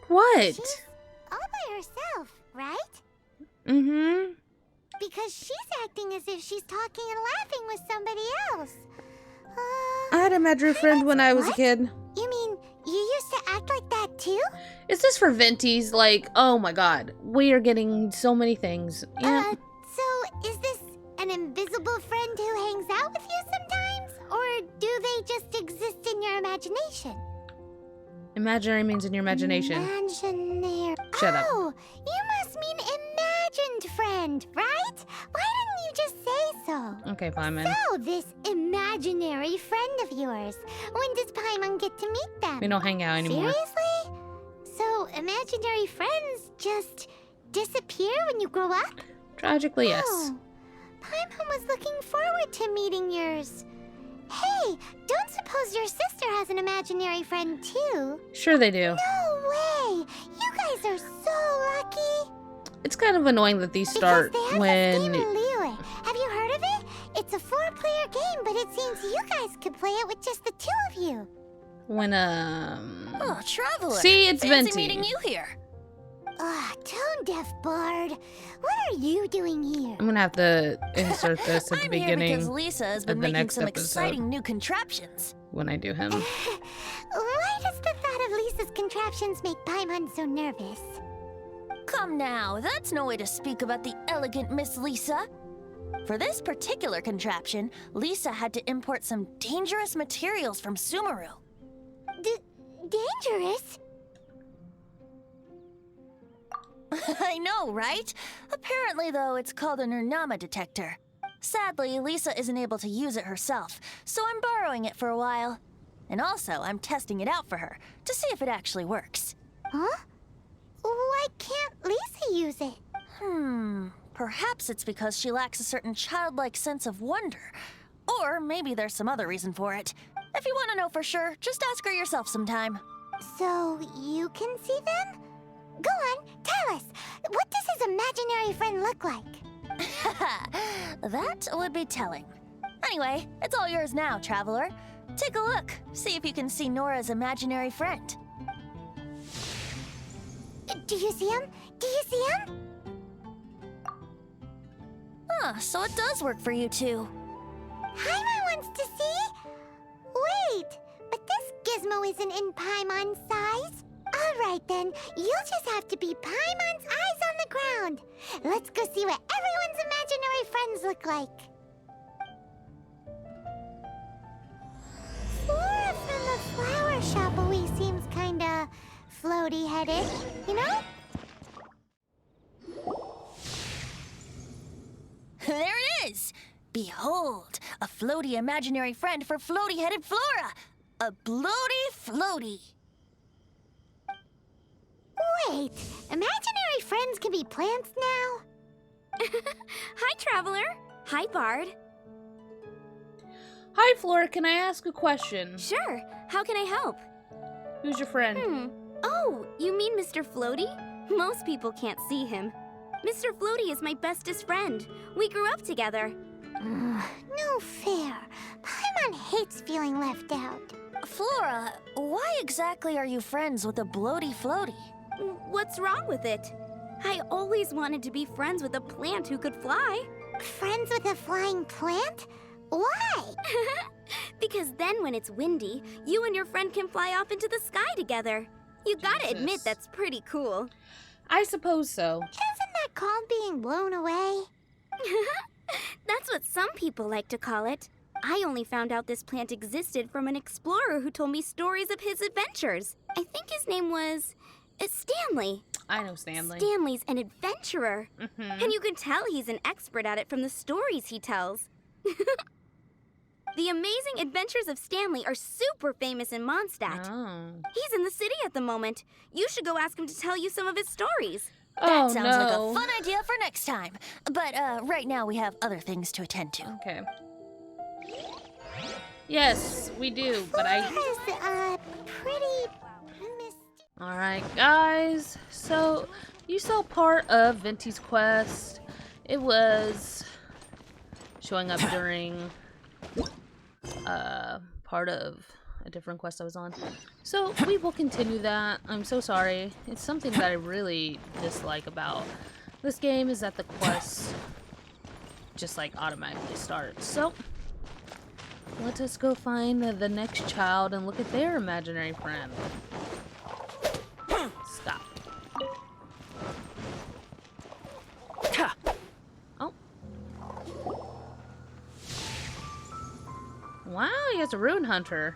What? She's all by herself, right? Mm-hmm. Because she's acting as if she's talking and laughing with somebody else. I had a imaginary friend when I was a What? kid. You mean you used to act like that too? Is this for Venties? Like, oh my god. We are getting so many things. Yeah. So is this an invisible friend who hangs out with you sometimes? Or do they just exist in your imagination? Imaginary means in your imagination. Imaginary. Shut up. Oh, you must mean imagined friend, right? Why didn't you just say so? Okay, Paimon. So, this imaginary friend of yours, when does Paimon get to meet them? We don't hang out anymore. Seriously? So, imaginary friends just disappear when you grow up? Tragically, yes. Oh, Paimon was looking forward to meeting yours. Hey, don't suppose your sister has an imaginary friend too? Sure they do. No way! You guys are so lucky! It's kind of annoying that these start Because they have when... this game in Liyue. Have you heard of it? It's a 4-player game, but it seems you guys could play it with just the 2 of you. When, Oh, Traveler. See, it's Fancy Venti. meeting you here. Tone-deaf bard. What are you doing here? I'm gonna have to insert this at the I'm here beginning because Lisa has been of the making next some episode. exciting new contraptions. when I do him. Why does the thought of Lisa's contraptions make Paimon so nervous? Come now, that's no way to speak about the elegant Miss Lisa. For this particular contraption, Lisa had to import some dangerous materials from Sumeru. Dangerous? I know, right? Apparently, though, it's called an Urnama detector. Sadly, Lisa isn't able to use it herself, so I'm borrowing it for a while. And also, I'm testing it out for her, to see if it actually works. Huh? Why can't Lisa use it? Perhaps it's because she lacks a certain childlike sense of wonder. Or maybe there's some other reason for it. If you want to know for sure, just ask her yourself sometime. So, you can see them? Go on, tell us. What does his imaginary friend look like? That would be telling. Anyway, it's all yours now, Traveler. Take a look. See if you can see Nora's imaginary friend. Do you see him? Do you see him? So it does work for you two. Paimon wants to see? Wait, but this gizmo isn't in Paimon's size. Alright then, you'll just have to be Paimon's eyes on the ground. Let's go see what everyone's imaginary friends look like. Flora from the flower shop always seems kinda floaty-headed, you know? There it is! Behold, a floaty imaginary friend for floaty-headed Flora! A bloaty floaty! Wait, imaginary friends can be plants now? Hi, Traveler. Hi, Bard. Hi, Flora. Can I ask a question? Sure. How can I help? Who's your friend? Oh, you mean Mr. Floaty? Most people can't see him. Mr. Floaty is my bestest friend. We grew up together. No fair. Paimon hates feeling left out. Flora, why exactly are you friends with a bloaty floaty? What's wrong with it? I always wanted to be friends with a plant who could fly. Friends with a flying plant? Why? Because then when it's windy, you and your friend can fly off into the sky together. You gotta admit Jesus. that's pretty cool. I suppose so. Isn't that called being blown away? That's what some people like to call it. I only found out this plant existed from an explorer who told me stories of his adventures. I think his name was Stanley. I know Stanley. Stanley's an adventurer. And you can tell he's an expert at it from the stories he tells. The Amazing Adventures of Stanley are super famous in Mondstadt. Oh. He's in the city at the moment. You should go ask him to tell you some of his stories. That sounds like no. a fun idea for next time. But right now we have other things to attend to. Okay. Yes, we do, but Flora's, pretty Alright, guys. So, you saw part of Venti's quest. It was showing up during part of a different quest I was on. So we will continue that. I'm so sorry. It's something that I really dislike about this game is that the quests just like automatically start. So let us go find the next child and look at their imaginary friend. Stop. Oh. Wow, he has a rune hunter.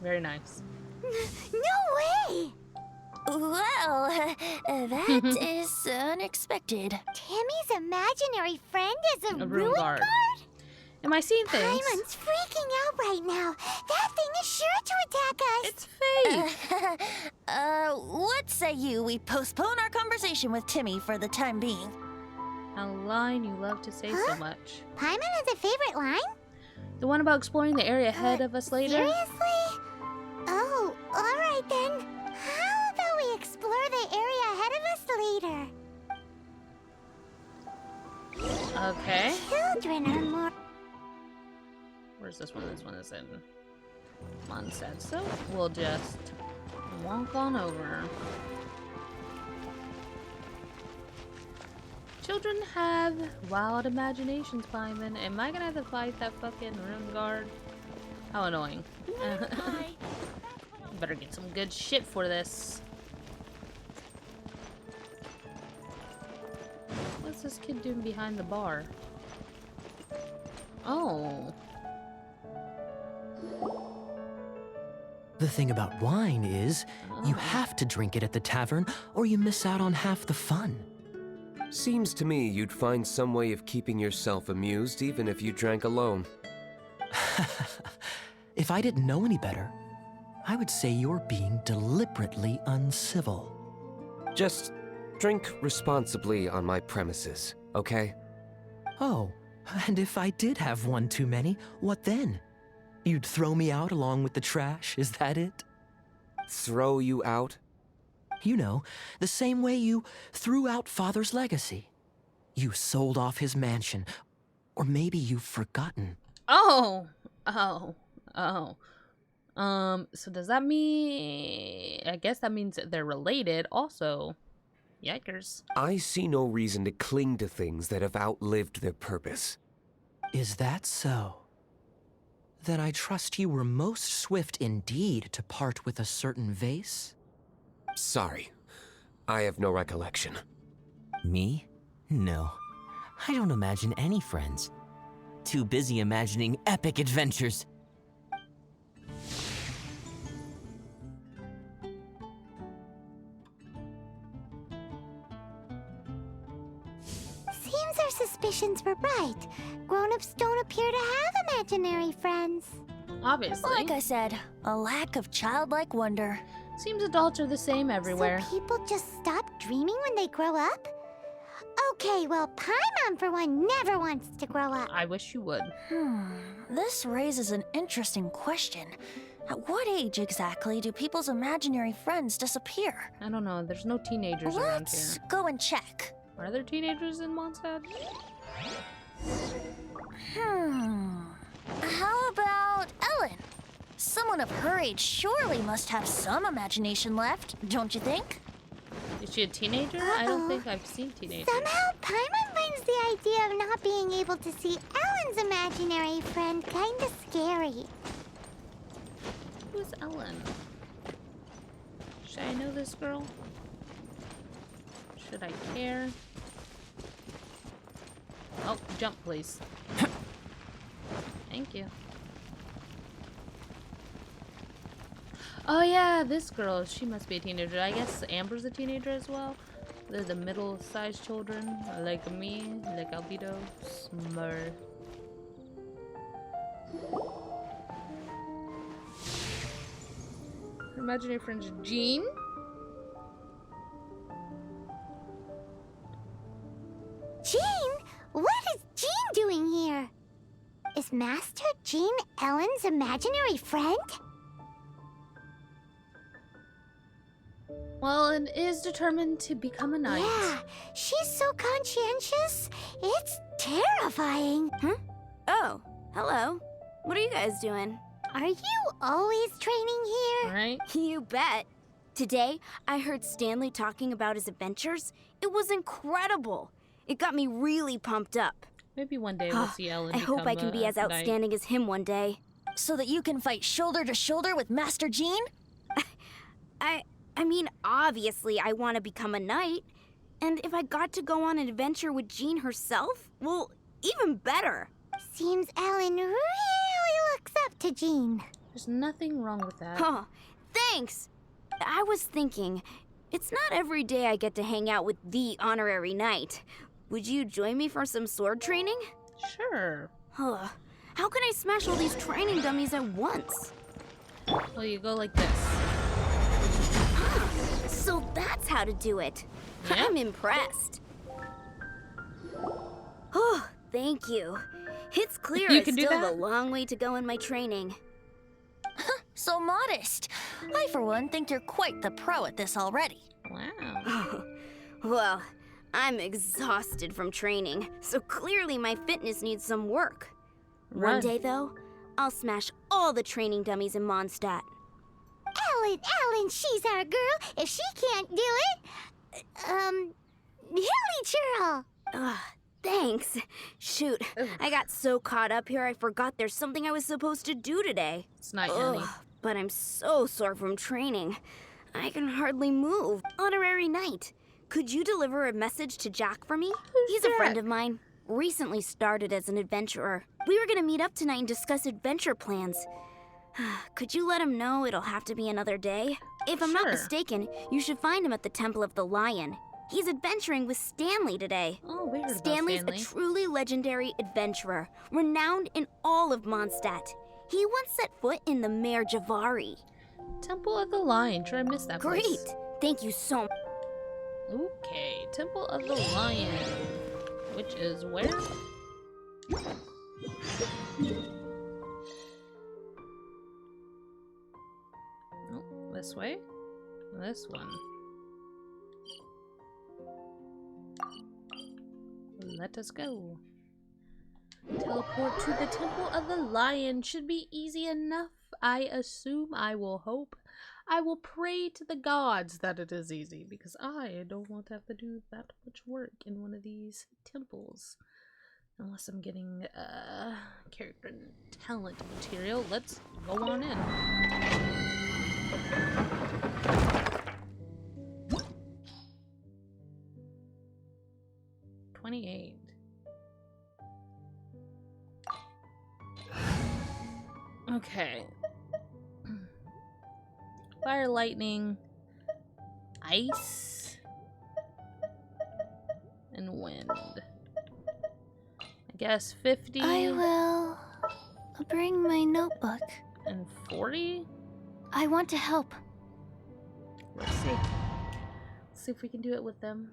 Very nice. No way! Well, that is unexpected. Timmy's imaginary friend is a A rune ruin guard. guard? Am I seeing things? Paimon's freaking out right now. That thing is sure to attack us. It's fake. What say you we postpone our conversation with Timmy for the time being? A line you love to say so much. Paimon has a favorite line? The one about exploring the area ahead of us later? Seriously? Oh, alright then. How about we explore the area ahead of us later? Okay. Children are more... Where's this one? This one is in Mondstadt. So we'll just walk on over. Children have wild imaginations, Paimon. Am I gonna have to fight that fucking rune guard? How annoying. Better get some good shit for this. What's this kid doing behind the bar? Oh. The thing about wine is, you have to drink it at the tavern, or you miss out on half the fun. Seems to me you'd find some way of keeping yourself amused even if you drank alone. If I didn't know any better, I would say you're being deliberately uncivil. Just drink responsibly on my premises, okay? Oh, and if I did have one too many, what then? You'd throw me out along with the trash, is that it? Throw you out? You know, the same way you threw out Father's legacy. You sold off his mansion, or maybe you've forgotten. Oh. So does that mean... I guess that means that they're related also. Yikers. I see no reason to cling to things that have outlived their purpose. Is that so? Then I trust you were most swift indeed to part with a certain vase? Sorry, I have no recollection. Me? No. I don't imagine any friends. Too busy imagining epic adventures. Seems our suspicions were right. Grown-ups don't appear to have imaginary friends. Obviously. Like I said, a lack of childlike wonder. Seems adults are the same everywhere. So people just stop dreaming when they grow up? Okay, well, Paimon, for one, never wants to grow up. I wish you would. This raises an interesting question. At what age exactly do people's imaginary friends disappear? I don't know. There's no teenagers around Let's here. go and check. Are there teenagers in Mondstadt? How about Ellen? Someone of her age surely must have some imagination left, don't you think? Is she a teenager? I don't think I've seen teenagers. Somehow, Paimon finds the idea of not being able to see Ellen's imaginary friend kinda scary. Who's Ellen? Should I know this girl? Should I care? Oh, jump please. Thank you. Oh yeah, this girl, she must be a teenager. I guess Amber's a teenager as well. They're the middle-sized children, like me, like Albedo, Smurf. Her imaginary friend's Jean? Jean? What is Jean doing here? Is Master Jean Ellen's imaginary friend? Well, it is determined to become a knight. Yeah, she's so conscientious. It's terrifying. Oh, hello. What are you guys doing? Are you always training here? Right? You bet. Today, I heard Stanley talking about his adventures. It was incredible. It got me really pumped up. Maybe one day we'll see Ellen I hope I become can be a as knight. outstanding as him one day. So that you can fight shoulder to shoulder with Master Jean? I mean, obviously I want to become a knight. And if I got to go on an adventure with Jean herself, well, even better. Seems Ellen really looks up to Jean. There's nothing wrong with that. Oh, thanks. I was thinking, it's not every day I get to hang out with the honorary knight. Would you join me for some sword training? Sure. How can I smash all these training dummies at once? Well, you go like this. So that's how to do it. Yeah. I'm impressed. Oh, thank you. It's clear You I can do still have that? a long way to go in my training. So modest. I, for one, think you're quite the pro at this already. Wow. Well, I'm exhausted from training, so clearly my fitness needs some work. Run. One day, though, I'll smash all the training dummies in Mondstadt. Ellen, she's our girl. If she can't do it, Hilly Churl. Thanks. Shoot, I got so caught up here I forgot there's something I was supposed to do today. It's not honey. Ugh, but I'm so sore from training. I can hardly move. Honorary Knight, could you deliver a message to Jack for me? He's a friend of mine. Recently started as an adventurer. We were gonna meet up tonight and discuss adventure plans. Could you let him know it'll have to be another day? If I'm not Sure. mistaken, you should find him at the Temple of the Lion. He's adventuring with Stanley today. Oh, we heard Stanley's about a Stanley. truly legendary adventurer, renowned in all of Mondstadt. He once set foot in the Mare Javari. Temple of the Lion. Sure, I missed that Great! place. Thank you so much. Okay, Temple of the Lion. Which is where? Oh, this way? This one. Let us go. Teleport to the Temple of the Lion should be easy enough, I assume. I will hope. I will pray to the gods that it is easy, because I don't want to have to do that much work in one of these temples. Unless I'm getting character and talent material. Let's go on in. $28. Okay. Fire, lightning, ice, and wind. I guess 50 I will bring my notebook. and 40? I want to help. Let's see. Let's see if we can do it with them.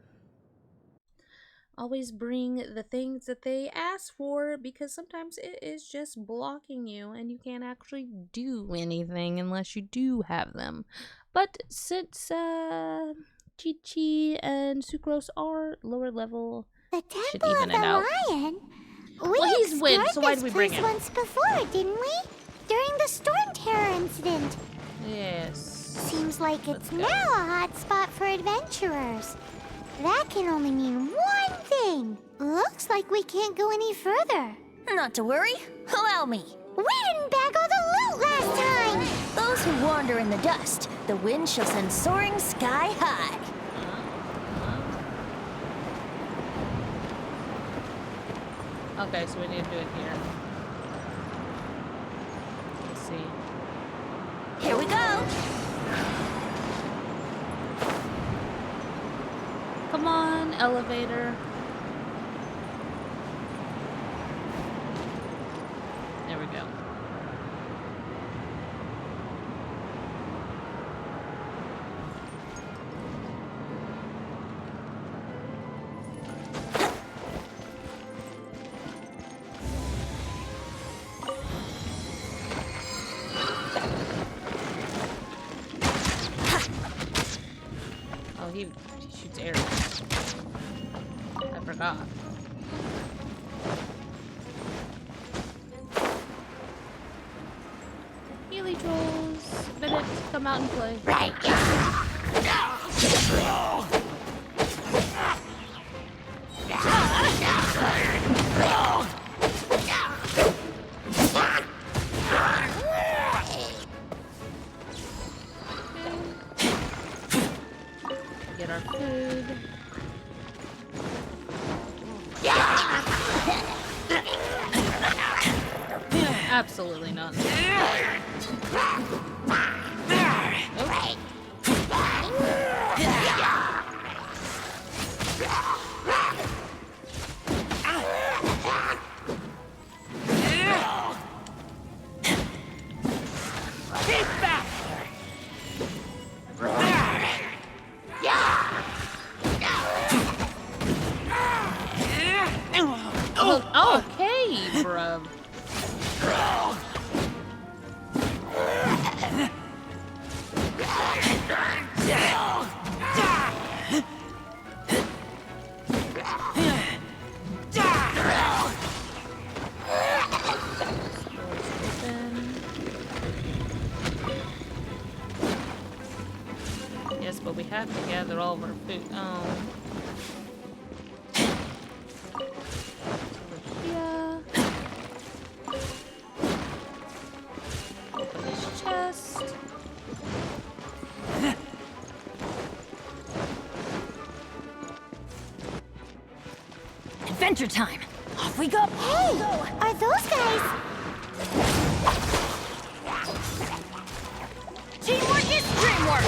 Always bring the things that they ask for, because sometimes it is just blocking you and you can't actually do anything unless you do have them. But since Chi-Chi and Sucrose are lower level, The should Temple of even the it out. Lion? We Well, he's Wind, explored so why this did we bring place him? once before, didn't we? During the storm terror incident. Yes. Seems like Let's it's go. now a hot spot for adventurers. That can only mean one thing. Looks like we can't go any further. Not to worry. Allow me. We didn't bag all the loot last time! Those who wander in the dust, the wind shall send soaring sky high. Okay, so we need to do it here. Let's see. Here we go. Come on, elevator. There we go. Oh, he shoots arrows. I forgot. Come out and play. Get our food. Absolutely not. Okay, bruv. Yes, but we have to gather all of our food. Yeah. Open this chest. Adventure time! Off we go! Hey, are those guys? Teamwork is dreamwork!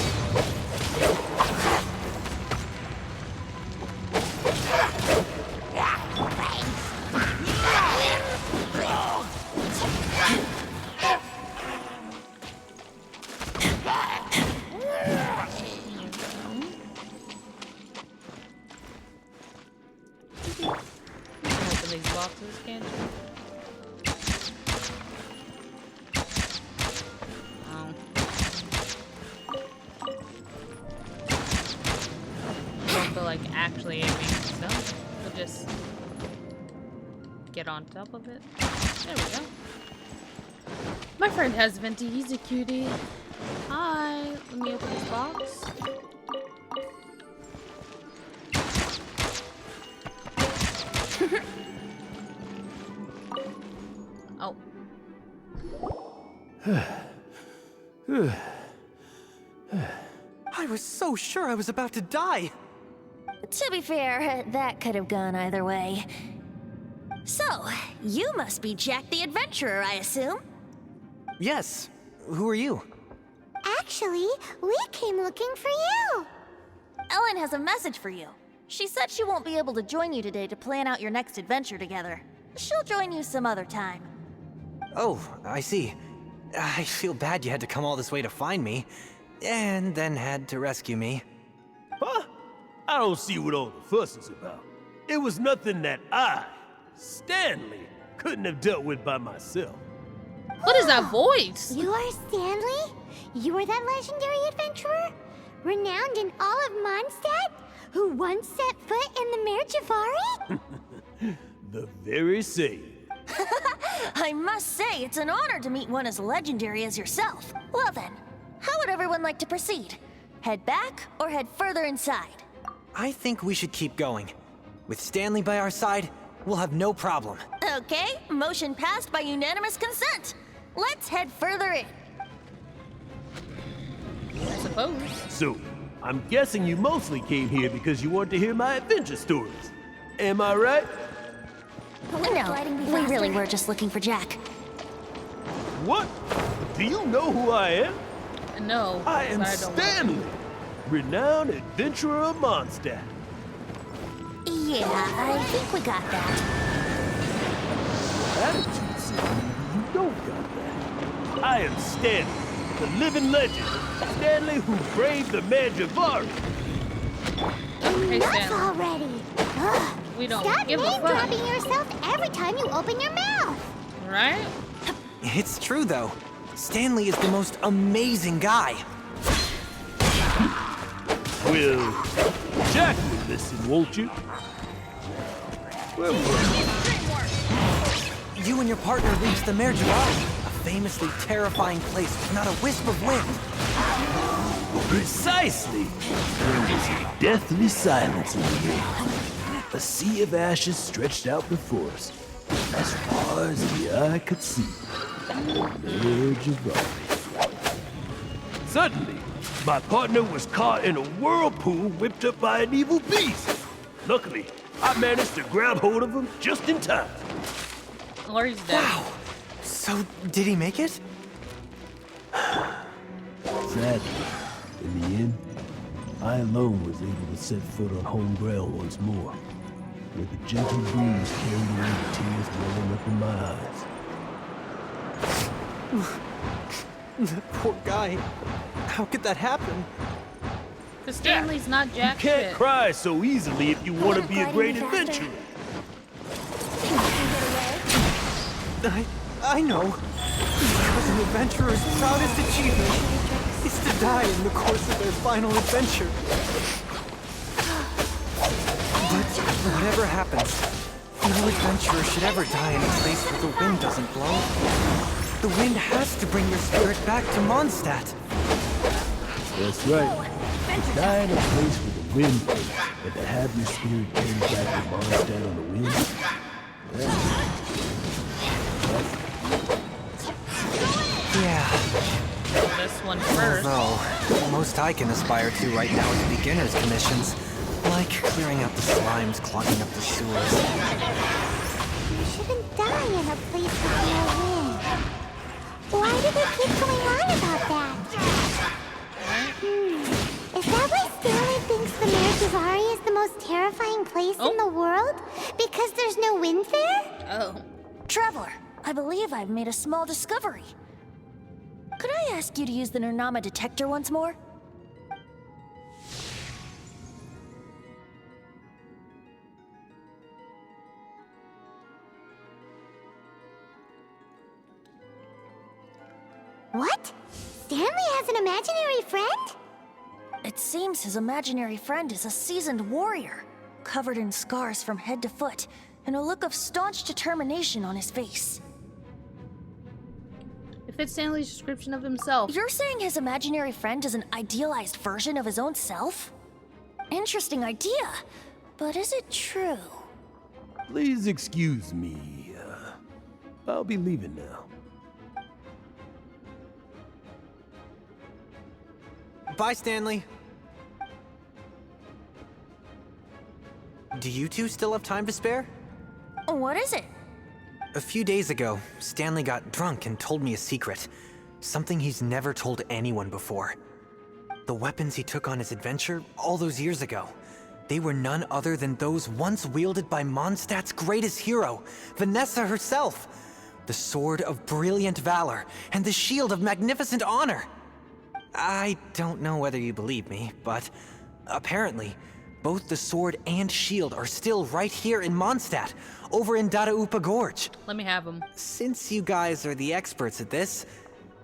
Open these boxes, can't you? Oh. Don't feel like actually aiming, so we'll just get on top of it. There we go. My friend has Venti, he's a cutie. Hi, let me open this box. Oh. I was so sure I was about to die. To be fair, that could have gone either way. So, you must be Jack the Adventurer, I assume? Yes. Who are you? Actually, we came looking for you. Ellen has a message for you. She said she won't be able to join you today to plan out your next adventure together. She'll join you some other time. Oh, I see. I feel bad you had to come all this way to find me, and then had to rescue me. Huh? I don't see what all the fuss is about. It was nothing that I, Stanley, couldn't have dealt with by myself. What is that voice? You are Stanley? You are that legendary adventurer? Renowned in all of Mondstadt? Who once set foot in the Mare Javari? The very same. I must say, it's an honor to meet one as legendary as yourself. Well then, how would everyone like to proceed? Head back or head further inside? I think we should keep going. With Stanley by our side, we'll have no problem. Okay, motion passed by unanimous consent. Let's head further in. I suppose. So, I'm guessing you mostly came here because you want to hear my adventure stories. Am I right? No, we really were just looking for Jack. What? Do you know who I am? No. I am sorry, don't Stanley, renowned adventurer of Mondstadt. Yeah, I think we got that. Attitude says you don't got that. I am Stanley, the living legend. Stanley who braved the Mare Javari. Hey, Enough Stanley. already. Ugh. We don't Stop give a fuck. name-dropping yourself every time you open your mouth. Right? It's true, though. Stanley is the most amazing guy. Well, Jack will listen, won't you? Where were You and your partner reached the Mare Javari, a famously terrifying place with not a wisp of wind. Precisely. There was a deathly silence in the air. A sea of ashes stretched out before us, as far as the eye could see. The edge of life. Suddenly, my partner was caught in a whirlpool whipped up by an evil beast. Luckily, I managed to grab hold of him just in time. Or he's dead. Wow. So, did he make it? Sadly, in the end, I alone was able to set foot on home ground once more, where the gentle breeze carried away the tears welling up in my eyes. That poor guy. How could that happen? Because Stanley's not You jack can't shit. cry so easily if you want to would've be a cried great any faster. adventurer. I know. Because an adventurer's proudest achievement is to die in the course of their final adventure. But whatever happens, no adventurer should ever die in a place where the wind doesn't blow. The wind has to bring your spirit back to Mondstadt. That's right. To die in a place where the wind blows, and to have your spirit carried back to Mondstadt on the wind. Yeah. This one first. Although, most I can aspire to right now is beginner's commissions. Like clearing out the slimes clogging up the sewers. You shouldn't die in a place with no wind. Why do they keep going on about that? Is that why Stanley thinks the Mercazari is the most terrifying place in the world? Because there's no wind there? Oh. Traveler, I believe I've made a small discovery. Could I ask you to use the Nernama detector once more? What? Stanley has an imaginary friend? It seems his imaginary friend is a seasoned warrior, covered in scars from head to foot, and a look of staunch determination on his face. It fits Stanley's description of himself. You're saying his imaginary friend is an idealized version of his own self? Interesting idea, but is it true? Please excuse me. I'll be leaving now. Bye, Stanley. Do you two still have time to spare? What is it? A few days ago, Stanley got drunk and told me a secret. Something he's never told anyone before. The weapons he took on his adventure all those years ago, they were none other than those once wielded by Mondstadt's greatest hero, Vanessa herself. The Sword of Brilliant Valor and the Shield of Magnificent Honor. I don't know whether you believe me, but apparently, both the sword and shield are still right here in Mondstadt, over in Dadaupa Gorge. Let me have him. Since you guys are the experts at this,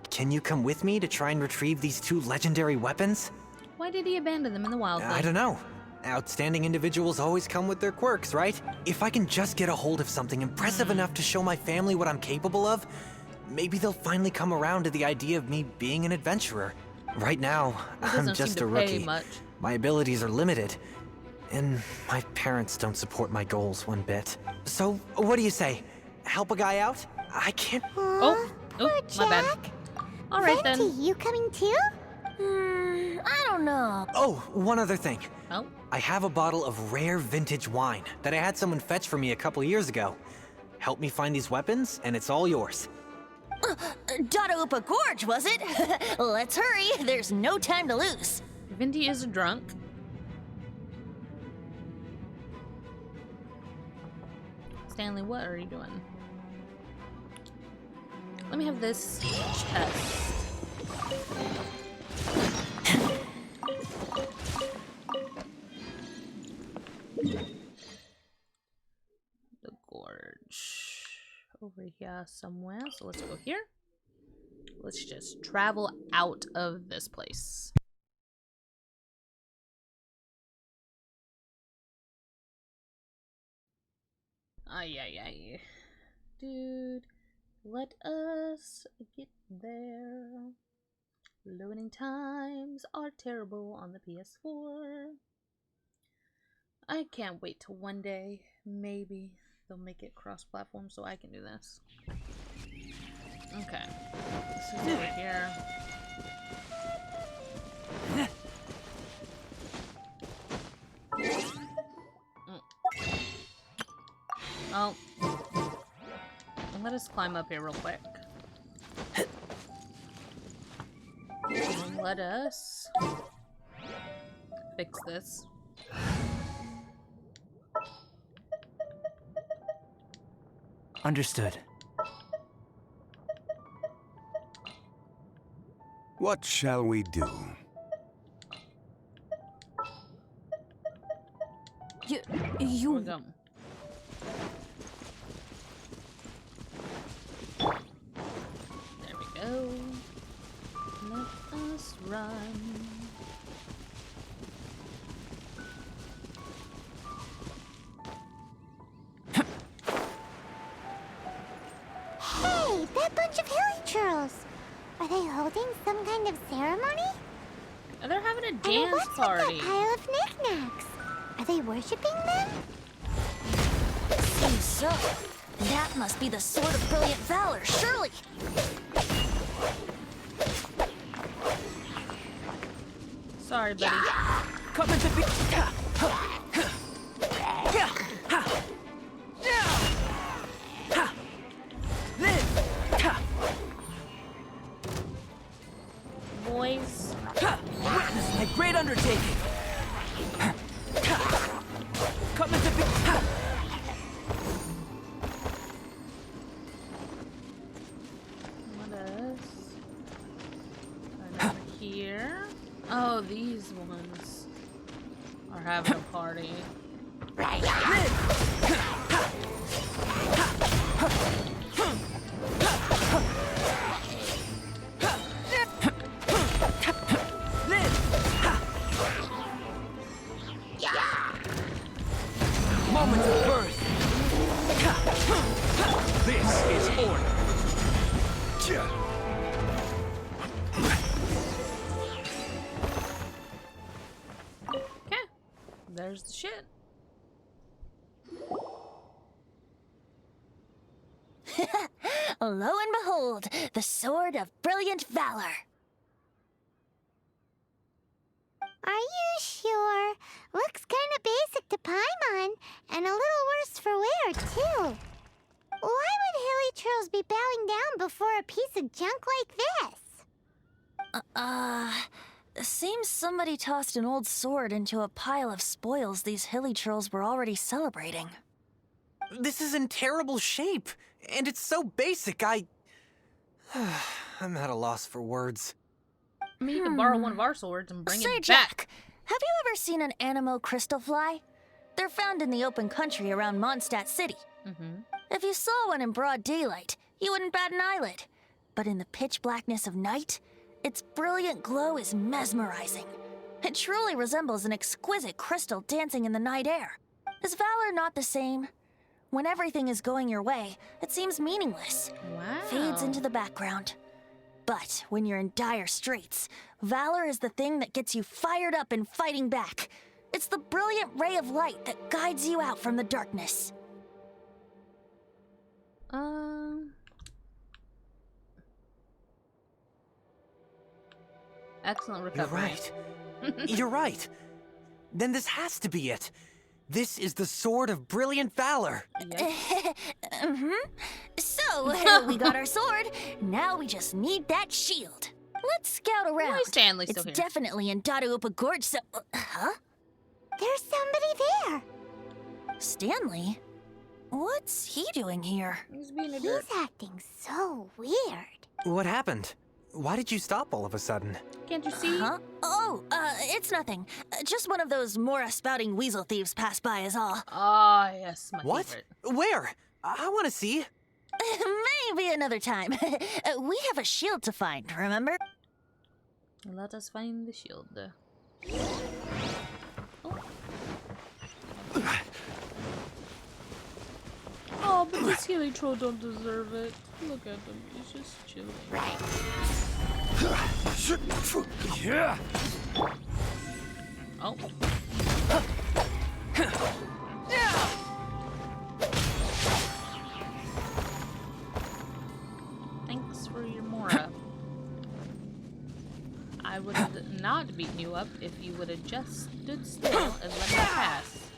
can you come with me to try and retrieve these two legendary weapons? Why did he abandon them in the wild? I don't know. Outstanding individuals always come with their quirks, right? If I can just get a hold of something impressive enough to show my family what I'm capable of, maybe they'll finally come around to the idea of me being an adventurer. Right now, I'm just a rookie. Much. My abilities are limited, and my parents don't support my goals one bit. So, what do you say? Help a guy out? I can't... Oh, my bad. All right Venti, then. you coming too? I don't know. Oh, one other thing. Oh, I have a bottle of rare vintage wine that I had someone fetch for me a couple years ago. Help me find these weapons, and it's all yours. Dadaupa Gorge, was it? Let's hurry, there's no time to lose. Vinti is drunk. Stanley, what are you doing? Let me have this chest. The gorge. Over here somewhere. So let's go here. Let's just travel out of this place. Ay, ay, ay. Dude, let us get there. Loading times are terrible on the PS4. I can't wait till one day, maybe, they'll make it cross-platform so I can do this. Okay. This is over here. Oh. Let us climb up here real quick. And let us fix this. Understood. What shall we do? Here we go. There we go. Let us run. Hey, that bunch of hilly churls! Are they holding some kind of ceremony? They're having a And dance what's party. with that pile of knickknacks? Are they worshipping them? Seems so. That must be the Sword of Brilliant Valor, surely. Sorry, buddy. Coming to be. Boys. Witness my great undertaking. Coming to be. Let us run over here. Oh, these ones are having a party. Moment of birth. This is order. Okay, there's the shit. Lo and behold, the Sword of Brilliant Valor. Are you sure? Looks kind of basic to Paimon, and a little worse for wear, too. Why would hilly churls be bowing down before a piece of junk like this? Seems somebody tossed an old sword into a pile of spoils these hilly trolls were already celebrating. This is in terrible shape, and it's so basic, I'm at a loss for words. I mean, you can borrow one of our swords and bring Say, it Jack, back. have you ever seen an anemo crystal fly? They're found in the open country around Mondstadt City. If you saw one in broad daylight, you wouldn't bat an eyelid. But in the pitch blackness of night, its brilliant glow is mesmerizing. It truly resembles an exquisite crystal dancing in the night air. Is valor not the same? When everything is going your way, it seems meaningless. Wow. Fades into the background. But when you're in dire straits, valor is the thing that gets you fired up and fighting back. It's the brilliant ray of light that guides you out from the darkness. Excellent You're recovery. right. You're right. Then this has to be it. This is the Sword of Brilliant Valor. So, we got our sword. Now we just need that shield. Let's scout around. Why is Stanley still It's here? definitely in Dadaupa Gorge, so... huh? There's somebody there. Stanley? What's he doing here? He's being a He's dirt. acting so weird. What happened? Why did you stop all of a sudden? Can't you see? Huh? Oh, it's nothing. Just one of those Mora spouting weasel thieves passed by is all. Ah, yes, my What? favorite. Where? I want to see. Maybe another time. We have a shield to find, remember? Let us find the shield. Oh, but this healing troll don't deserve it. Look at him, he's just chilling. Oh. Thanks for your Mora. I would have not beaten you up if you would have just stood still and let me pass.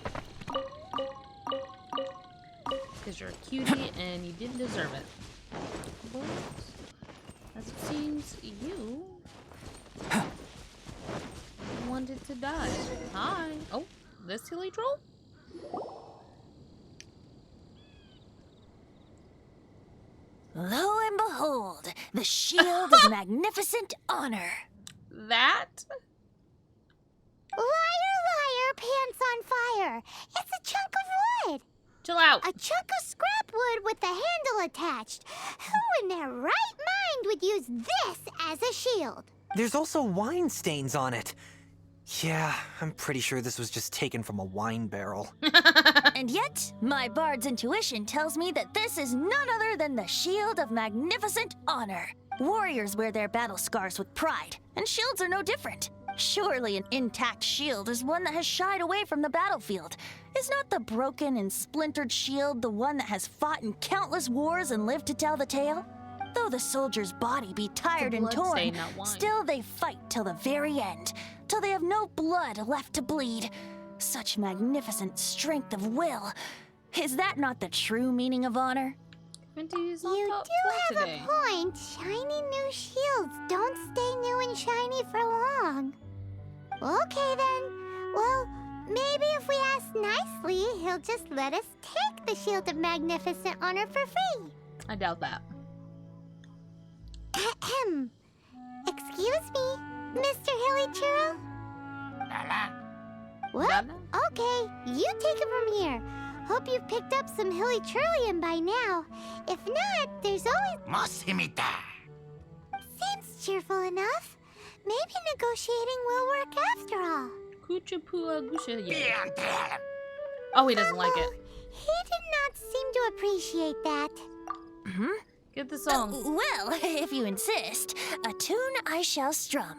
Because you're a cutie and you didn't deserve it. But, as it seems, you wanted to die. Hi. Oh, this silly troll? Lo and behold, the shield of magnificent honor. That? Liar, liar, pants on fire. It's a chunk of wood. Chill out. A chunk of scrap wood with the handle attached. Who in their right mind would use this as a shield? There's also wine stains on it. Yeah, I'm pretty sure this was just taken from a wine barrel. And yet, my bard's intuition tells me that this is none other than the shield of magnificent honor. Warriors wear their battle scars with pride, and shields are no different. Surely an intact shield is one that has shied away from the battlefield. Is not the broken and splintered shield the one that has fought in countless wars and lived to tell the tale? Though the soldier's body be tired and torn, bloodstain, not wine. still they fight till the very end, till they have no blood left to bleed. Such magnificent strength of will. Is that not the true meaning of honor? Minty's on You top do floor have today. a point. Shiny new shields don't stay new and shiny for long. Okay then. Well, maybe if we ask nicely, he'll just let us take the Shield of Magnificent Honor for free. I doubt that. Ahem. Excuse me, Mr. Hilly Churro? What? Dada? Okay, you take it from here. Hope you've picked up some Hilly Churlium by now. If not, there's always... Seems cheerful enough. Maybe negotiating will work after all. Kuchapua Gusha, yeah. Oh, he doesn't like it. He did not seem to appreciate that. Get the song. Well, if you insist, a tune I shall strum.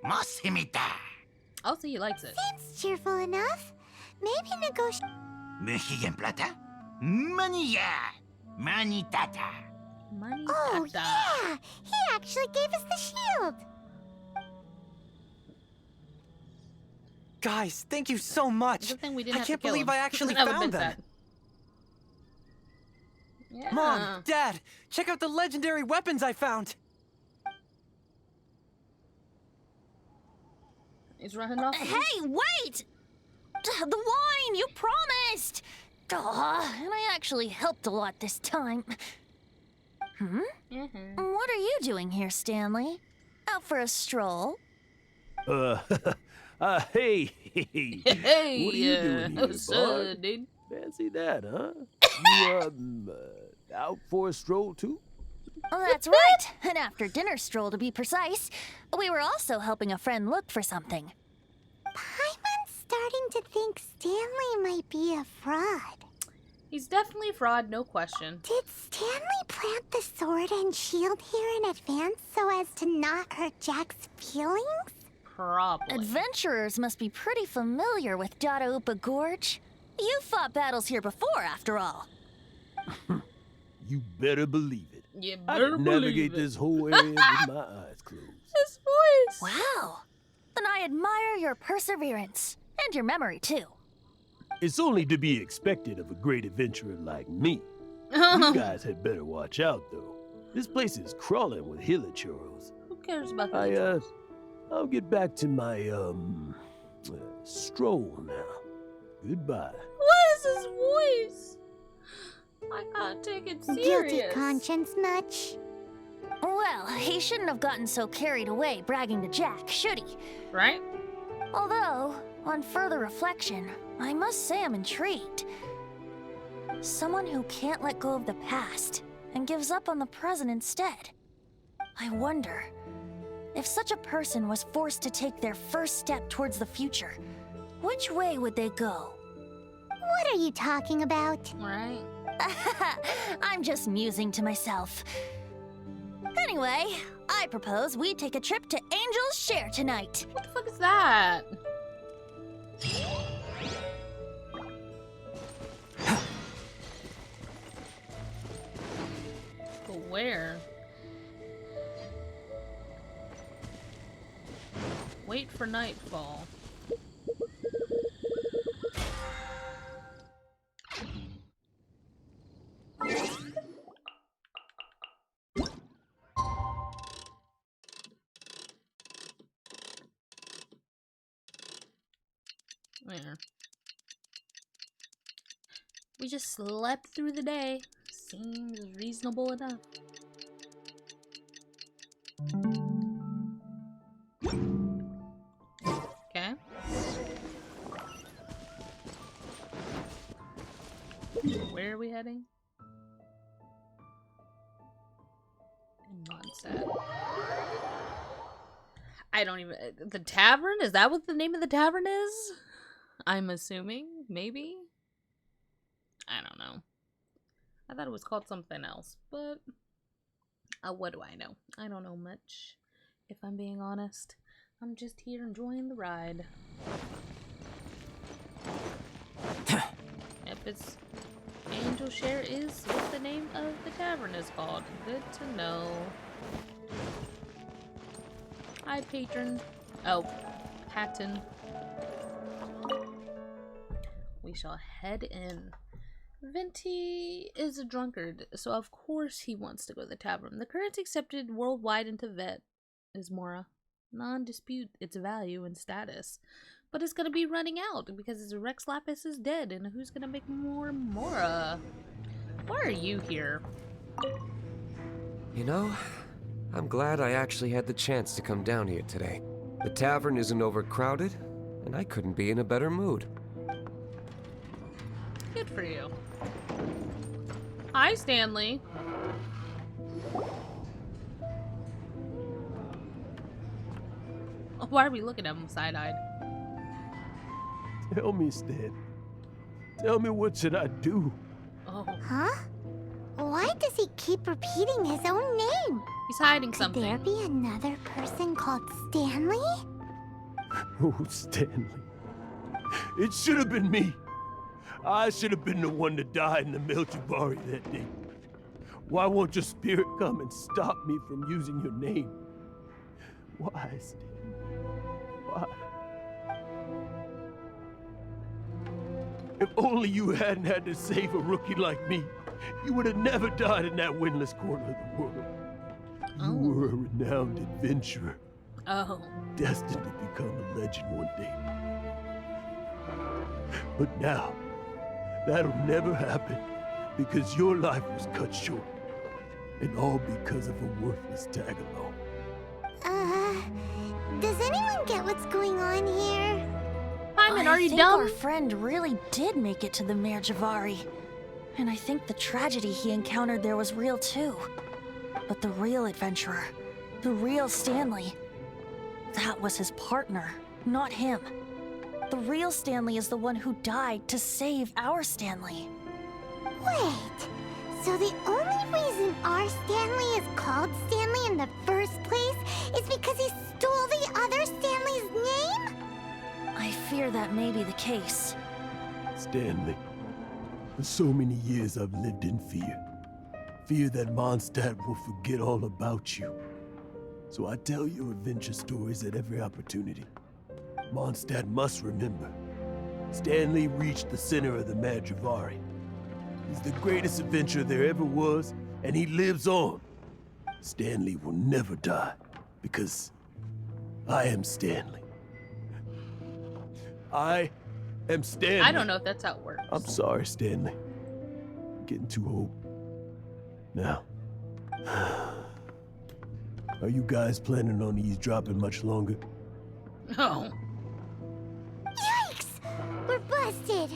I'll see he likes it. Seems cheerful enough. Maybe negotiate... Money Oh, tata. yeah! He actually gave us the shield! Guys, thank you so much. Good thing we didn't I have can't to kill believe him. I actually That would've found been them. sad. Yeah. Mom, Dad, check out the legendary weapons I found. He's running off. Hey, wait! The wine, you promised! And I actually helped a lot this time. Mm-hmm. What are you doing here, Stanley? Out for a stroll? Hey, Hey, what are you doing here, what's bud? up, dude? Fancy that, huh? You, out for a stroll, too? Oh, that's right. An after-dinner stroll, to be precise. We were also helping a friend look for something. Paimon's starting to think Stanley might be a fraud. He's definitely a fraud, no question. Did Stanley plant the sword and shield here in advance so as to not hurt Jack's feelings? Probably. Adventurers must be pretty familiar with Dada Upa Gorge. You fought battles here before, after all. You better believe it. You I better can believe navigate it. this whole area with my eyes closed. His voice. Wow. Then I admire your perseverance. And your memory, too. It's only to be expected of a great adventurer like me. You guys had better watch out, though. This place is crawling with hilichurros. Who cares about that? I'll get back to my, stroll now. Goodbye. What is his voice? I can't take it serious. Guilty conscience much? Well, he shouldn't have gotten so carried away bragging to Jack, should he? Right? Although, on further reflection, I must say I'm intrigued. Someone who can't let go of the past and gives up on the present instead. I wonder, if such a person was forced to take their first step towards the future, which way would they go? What are you talking about? Right? I'm just musing to myself. Anyway, I propose we take a trip to Angel's Share tonight. What the fuck is that? But where? Wait for nightfall. There. We just slept through the day. Seems reasonable enough. Okay. Where are we heading? Mondstadt. I don't even... The tavern? Is that what the name of the tavern is? I'm assuming? Maybe? I don't know. I thought it was called something else, but... what do I know? I don't know much, if I'm being honest. I'm just here enjoying the ride. Yep, it's... Angel Share is what the name of the tavern is called. Good to know. Hi, patron. Oh, Patton. We shall head in. Venti is a drunkard, so of course he wants to go to the tavern. The currency accepted worldwide in Teyvat is Mora. Non-dispute its value and status. But it's gonna be running out because Rex Lapis is dead, and who's gonna make more Mora? Why are you here? You know, I'm glad I actually had the chance to come down here today. The tavern isn't overcrowded, and I couldn't be in a better mood. Good for you. Hi, Stanley. Why are we looking at him side-eyed? Tell me, Stan. Tell me, what should I do? Oh, Huh? Why does he keep repeating his own name? he's hiding Could something. there be another person called Stanley? Oh, Stanley. It should have been me. I should have been the one that died in the Melchivari that day. Why won't your spirit come and stop me from using your name? Why, Stanley? Why? If only you hadn't had to save a rookie like me, you would have never died in that windless corner of the world. You were a renowned adventurer, Oh. destined to become a legend one day. But now, that'll never happen because your life was cut short. And all because of a worthless tag-along. Does anyone get what's going on here? Hyman, are you I think dumb? our friend really did make it to the Mare Javari. And I think the tragedy he encountered there was real too. But the real adventurer, the real Stanley, that was his partner, not him. The real Stanley is the one who died to save our Stanley. Wait, so the only reason our Stanley is called Stanley in the first place is because he stole the other Stanley's name? I fear that may be the case. Stanley, for so many years I've lived in fear. Fear that Mondstadt will forget all about you. So I tell your adventure stories at every opportunity. Mondstadt must remember. Stanley reached the center of the Madrivari. He's the greatest adventurer there ever was, and he lives on. Stanley will never die, because I am Stanley. I am Stanley. I don't know if that's how it works. I'm sorry, Stanley. I'm getting too old. Now, are you guys planning on eavesdropping much longer? Oh. Yikes! We're busted!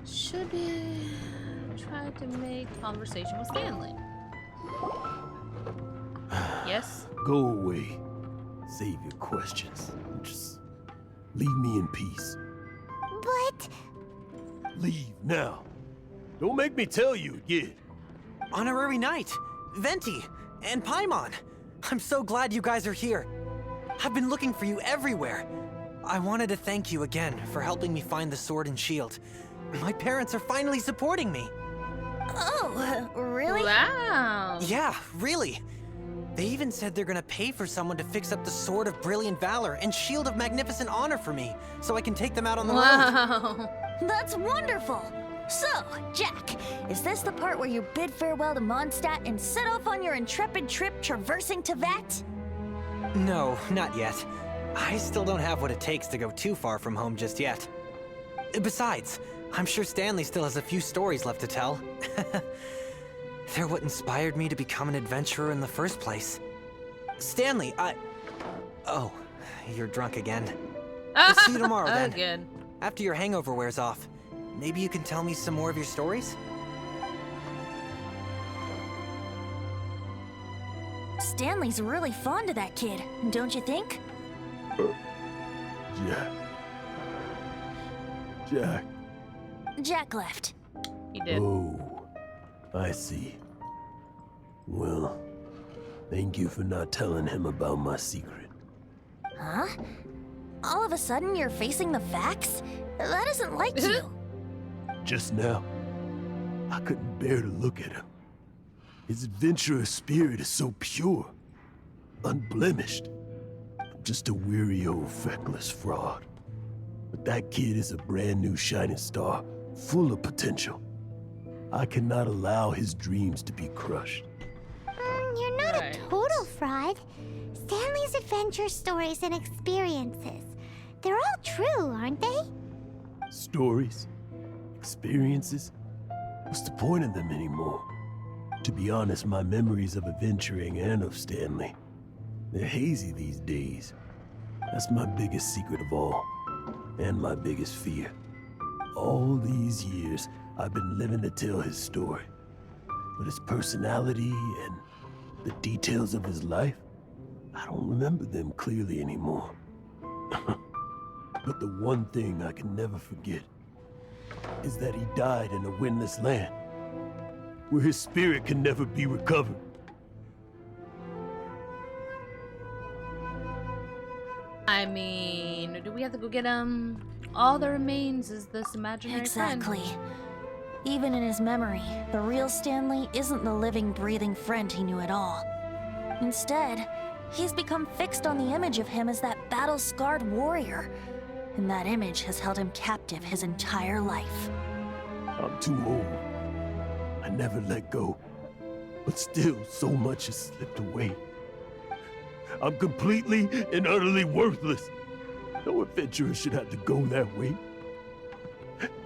Should try to make conversation with Stanley. Yes? Go away. Save your questions. Just leave me in peace. But but... Leave now. Don't make me tell you again. Honorary Knight, Venti, and Paimon. I'm so glad you guys are here. I've been looking for you everywhere. I wanted to thank you again for helping me find the sword and shield. My parents are finally supporting me. Oh, really? Wow. Yeah, really. They even said they're gonna pay for someone to fix up the Sword of Brilliant Valor and Shield of Magnificent Honor for me, so I can take them out on the road. Wow. That's wonderful! So, Jack, is this the part where you bid farewell to Mondstadt and set off on your intrepid trip traversing Teyvat? No, not yet. I still don't have what it takes to go too far from home just yet. Besides, I'm sure Stanley still has a few stories left to tell. They're what inspired me to become an adventurer in the first place. Stanley, Oh, you're drunk again. We'll see you tomorrow then. Good. After your hangover wears off. Maybe you can tell me some more of your stories? Stanley's really fond of that kid, don't you think? Jack. Jack left. He did. Oh, I see. Well, thank you for not telling him about my secret. Huh? All of a sudden you're facing the facts? That isn't like you. Just now, I couldn't bear to look at him. His adventurous spirit is so pure, unblemished. I'm just a weary old feckless fraud. But that kid is a brand new shining star, full of potential. I cannot allow his dreams to be crushed. You're not Right. a total fraud. Stanley's adventure stories and experiences. They're all true, aren't they? Stories, experiences. What's the point of them anymore? To be honest, my memories of adventuring and of Stanley, they're hazy these days. That's my biggest secret of all, and my biggest fear. All these years, I've been living to tell his story. But his personality and the details of his life, I don't remember them clearly anymore. But the one thing I can never forget is that he died in a windless land, where his spirit can never be recovered. I mean, do we have to go get him? All that remains is this imaginary Exactly. friend. Even in his memory, the real Stanley isn't the living, breathing friend he knew at all. Instead, he's become fixed on the image of him as that battle-scarred warrior. And that image has held him captive his entire life. I'm too old. I never let go. But still, so much has slipped away. I'm completely and utterly worthless. No adventurer should have to go that way.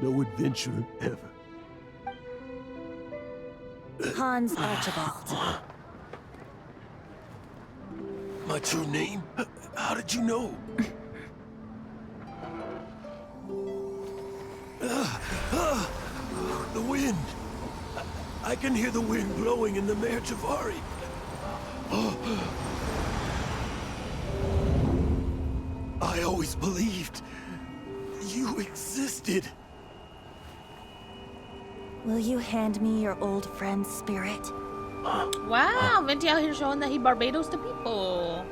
No adventurer ever. Hans Archibald. My true name? How did you know? The wind. I can hear the wind blowing in the Mare Javari. I always believed you existed. Will you hand me your old friend's spirit? Wow, Venti out here showing that he Barbados to people.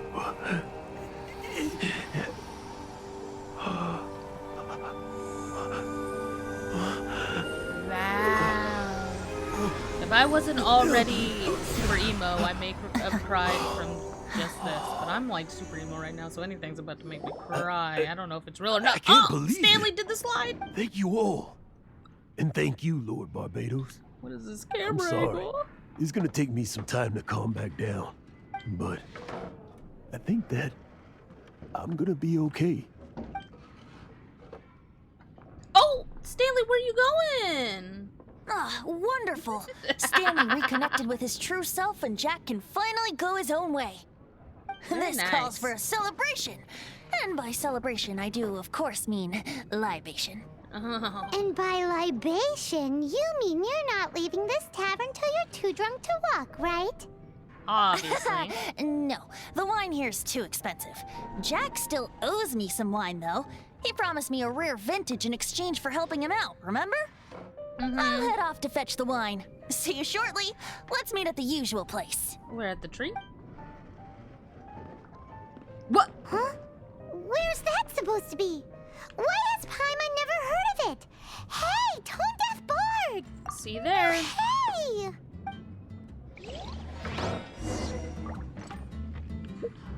Wow. If I wasn't already super emo, I may have cried from just this. But I'm like super emo right now, so anything's about to make me cry. I don't know if it's real or not. I can't believe Stanley it. did the slide. Thank you all. And thank you, Lord Barbados. What is this I'm camera sorry. angle? It's gonna take me some time to calm back down. But I think that I'm gonna be okay. Oh, Stanley, where you going? Ah, wonderful! Stanley reconnected with his true self and Jack can finally go his own way. Very This nice. calls for a celebration. And by celebration, I do, of course, mean libation. Oh. And by libation, you mean you're not leaving this tavern till you're too drunk to walk, right? Obviously. No, the wine here's too expensive. Jack still owes me some wine, though. He promised me a rare vintage in exchange for helping him out, remember? I'll head off to fetch the wine. See you shortly. Let's meet at the usual place. We're at the tree. What? Huh? Where's that supposed to be? Why has Paimon never heard of it? Hey, tone-deaf bard! See you there. Hey!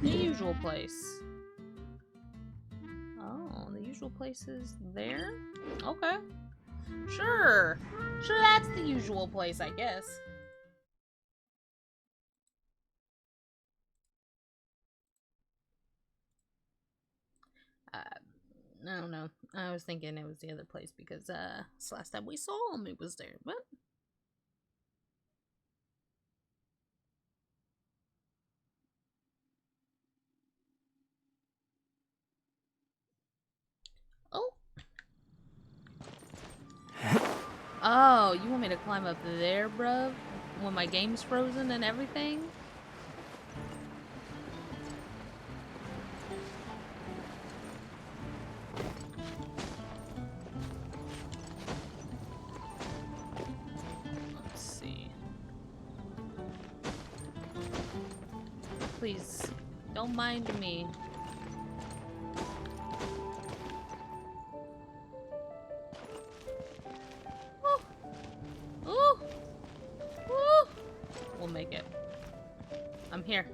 The usual place. Oh, the usual place is there? Okay. Sure. Sure, that's the usual place, I guess. I don't know. I was thinking it was the other place because this last time we saw him, it was there, but... Oh. Oh, you want me to climb up there, bruv? When my game's frozen and everything? Let's see. Please, don't mind me. Ooh! Ooh! We'll make it. I'm here.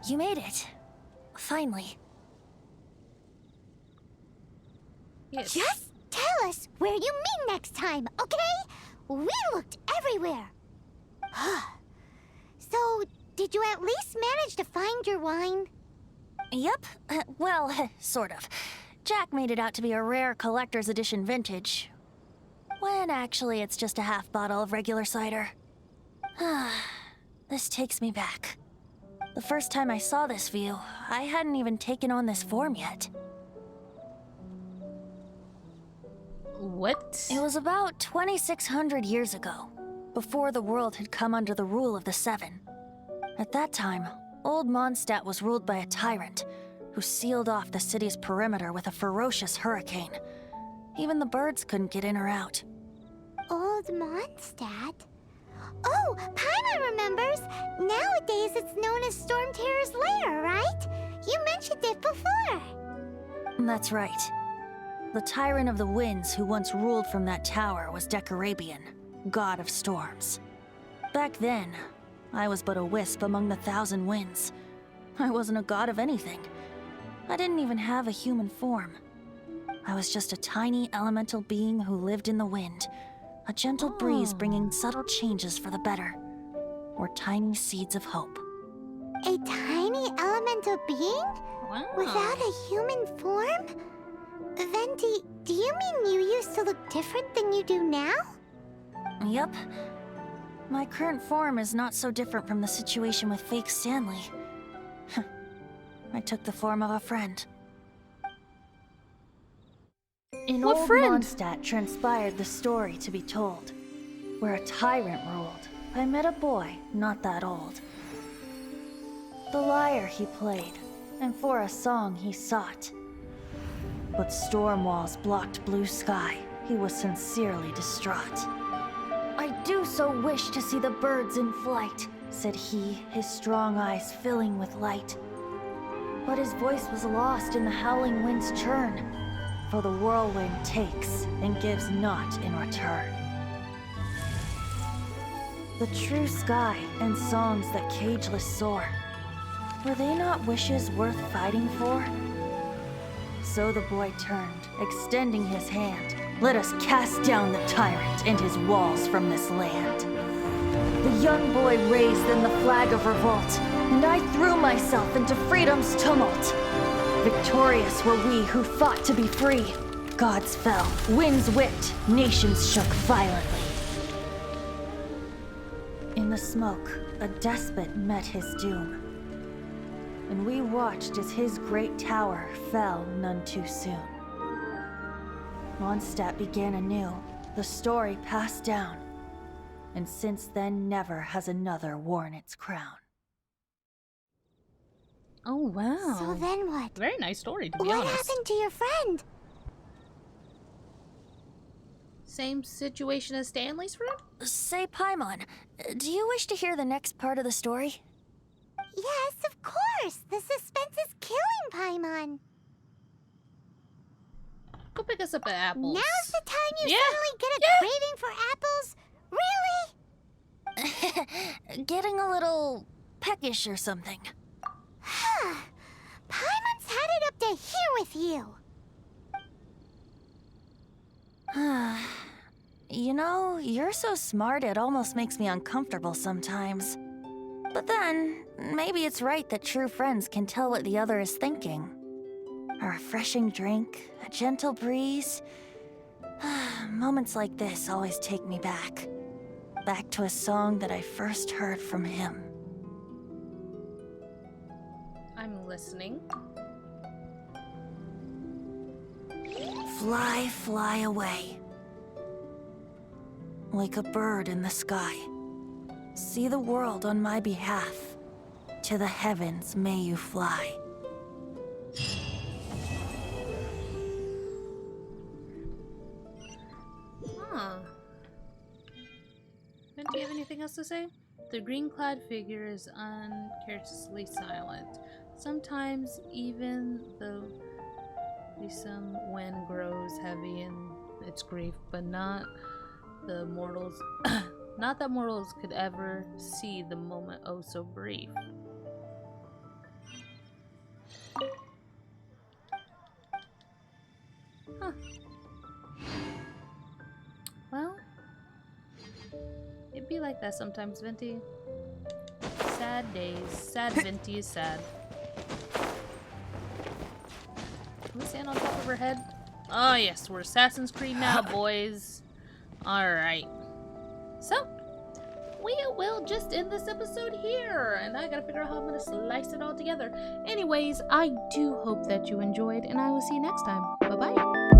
You made it. Finally. Yes. Just tell us where you meet next time, okay? We looked everywhere. So, did you at least manage to find your wine? Yep. Well, sort of. Jack made it out to be a rare collector's edition vintage. When actually it's just a half bottle of regular cider. This takes me back. The first time I saw this view, I hadn't even taken on this form yet. What? It was about 2,600 years ago, before the world had come under the rule of the Seven. At that time, old Mondstadt was ruled by a tyrant who sealed off the city's perimeter with a ferocious hurricane. Even the birds couldn't get in or out. Old Mondstadt? Oh, Paimon remembers! Nowadays it's known as Storm Terror's lair, right? You mentioned it before. That's right. The tyrant of the winds who once ruled from that tower was Decarabian, god of storms. Back then, I was but a wisp among the thousand winds. I wasn't a god of anything. I didn't even have a human form. I was just a tiny elemental being who lived in the wind, a gentle breeze bringing subtle changes for the better, or tiny seeds of hope. A tiny elemental being? Wow. Without a human form? Then do you mean you used to look different than you do now? Yep. My current form is not so different from the situation with fake Stanley. I took the form of a friend. In What old friend? Mondstadt transpired the story to be told. Where a tyrant ruled, I met a boy not that old. The lyre he played, and for a song he sought. But storm walls blocked blue sky, he was sincerely distraught. I do so wish to see the birds in flight, said he, his strong eyes filling with light. But his voice was lost in the howling wind's churn, for the whirlwind takes and gives not in return. The true sky and songs that cageless soar, were they not wishes worth fighting for? So the boy turned, extending his hand. Let us cast down the tyrant and his walls from this land. The young boy raised then the flag of revolt, and I threw myself into freedom's tumult. Victorious were we who fought to be free. Gods fell, winds whipped, nations shook violently. In the smoke, a despot met his doom. And we watched as his great tower fell none too soon. Mondstadt began anew, the story passed down. And since then, never has another worn its crown. Oh, wow. So then what? Very nice story, to be What honest. happened to your friend? Same situation as Stanley's friend? Say, Paimon, do you wish to hear the next part of the story? Yes, of course. The suspense is killing Paimon. Go pick us up at Apples. Now's the time you Yeah. suddenly get a craving for apples? Really? Getting a little peckish or something. Paimon's had it up to here with you. You know, you're so smart it almost makes me uncomfortable sometimes. But then, maybe it's right that true friends can tell what the other is thinking. A refreshing drink, a gentle breeze. Moments like this always take me back. Back to a song that I first heard from him. I'm listening. Fly, fly away. Like a bird in the sky. See the world on my behalf. To the heavens may you fly. Huh. Ben, do you have anything else to say? The green-clad figure is uncharacteristically silent. Sometimes even the some wind grows heavy in its grief, but not the mortals not that mortals could ever see the moment oh so brief. Huh. Well, it'd be like that sometimes, Venti. Sad days. Sad Venti is sad. Can we stand on top of her head? Oh yes, we're Assassin's Creed now, boys. Alright. So, we will just end this episode here. And I gotta figure out how I'm gonna slice it all together. Anyways, I do hope that you enjoyed, and I will see you next time. Bye-bye.